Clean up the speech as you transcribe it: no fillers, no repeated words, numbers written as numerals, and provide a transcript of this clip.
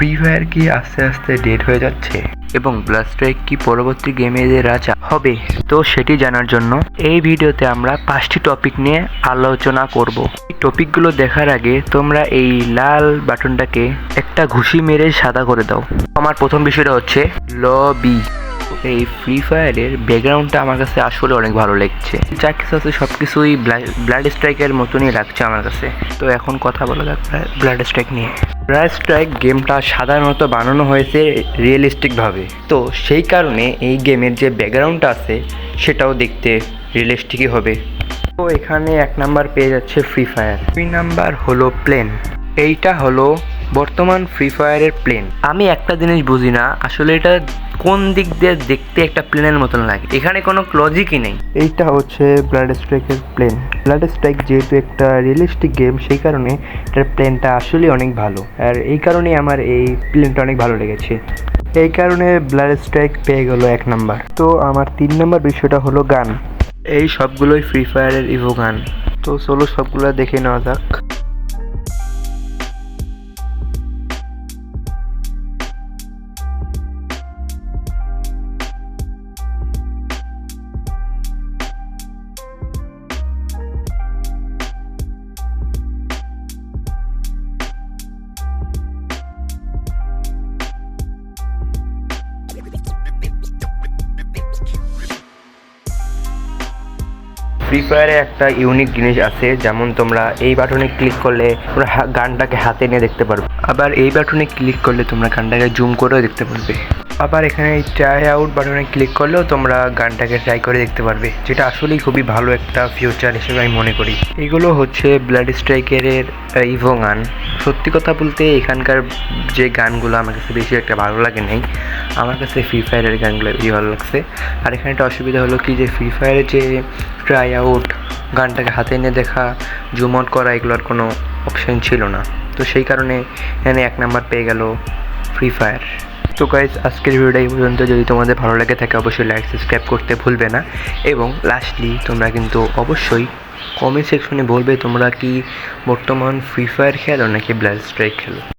Free fire কি আস্তে আস্তে ডেড হয়ে যাচ্ছে এবং ব্লাড স্ট্রাইক কি পরবর্তী গেমের রাজা হবে? তো সেটি জানার জন্য এই ভিডিওতে আমরা 5টি টপিক নিয়ে আলোচনা করব। এই টপিকগুলো দেখার আগে তোমরা এই লাল বাটনটাকে একটা ঘুষি মেরে সাদা করে দাও। আমার প্রথম বিষয়টা হচ্ছে লবি। এই ফ্রি ফায়ারের ব্যাকগ্রাউন্ডটা আমার কাছে আসলে অনেক ভালো লাগছে। যা কিছু আছে সব কিছুই ব্লাড স্ট্রাইকের মতনই লাগছে আমার কাছে। তো এখন কথা বলা যাক ব্লাড স্ট্রাইক নিয়ে। ব্লাড স্ট্রাইক গেমটা সাধারণত বানানো হয়েছে রিয়েলিস্টিকভাবে, তো সেই কারণে এই গেমের যে ব্যাকগ্রাউন্ডটা আছে সেটাও দেখতে রিয়েলিস্টিকই হবে। তো এখানে 1 নাম্বার পেয়ে যাচ্ছে ফ্রি ফায়ার। 2 নাম্বার হলো প্লেন। এইটা হলো বর্তমান ফ্রি ফায়ারের প্লেন। আমি একটা জিনিস বুঝি না, আসলে এটা কোন দিক দিয়ে দেখতে একটা প্লেনের মতন লাগে, এখানে কোনো লজিকই নেই। এইটা হচ্ছে ব্লাড স্ট্রাইকের প্লেন। ব্লাড স্ট্রাইক যেহেতু একটা রিয়েলিস্টিক গেম, সেই কারণে এটার প্লেনটা আসলে অনেক ভালো, আর এই কারণেই আমার এই প্লেনটা অনেক ভালো লেগেছে। এই কারণে ব্লাড স্ট্রাইক পেয়ে গেল 1 নাম্বার। তো আমার 3 নাম্বার বিষয়টা হলো গান। এই সবগুলোই ফ্রি ফায়ারের ইভো গান। তো চলো সবগুলো দেখে নেওয়া যাক। ফ্রি ফায়ারে একটা ইউনিক জিনিস আছে, যেমন তোমরা এই বাটনে ক্লিক করলে তোমরা গানটাকে হাতে নিয়ে দেখতে পারবে, আবার এই বাটনে ক্লিক করলে তোমরা গানটাকে জুম করেও দেখতে পারবে, আবার এখানে এই ট্রাই আউট বাটনে ক্লিক করলেও তোমরা গানটাকে ট্রাই করে দেখতে পারবে, যেটা আসলেই খুবই ভালো একটা ফিউচার হিসেবে আমি মনে করি। এগুলো হচ্ছে ব্লাড স্ট্রাইকের ইভো গান। সত্যি কথা বলতে এখানকার যে গানগুলো আমার কাছে বেশি একটা ভালো লাগে নাই, আমার কাছে ফ্রি ফায়ারের গানগুলো বেশি ভালো লাগছে। আর এখানে একটা অসুবিধা হলো কি, যে ফ্রি ফায়ারের যে ট্রাই আউট, গানটাকে হাতে এনে দেখা, জুম আউট করা, এগুলোর কোনো অপশান ছিল না। তো সেই কারণে এখানে 1 নাম্বার পেয়ে গেল ফ্রি ফায়ার। তো গাইজ, আজকের ভিডিওটা এই পর্যন্ত। যদি তোমাদের ভালো লাগে থাকে অবশ্যই লাইক সাবস্ক্রাইব করতে ভুলবে না, এবং লাস্টলি তোমরা কিন্তু অবশ্যই কমেন্ট সেকশনে বলবে তোমরা কি বর্তমান ফ্রি ফায়ার খেলো নাকি ব্লাড স্ট্রাইক খেলো।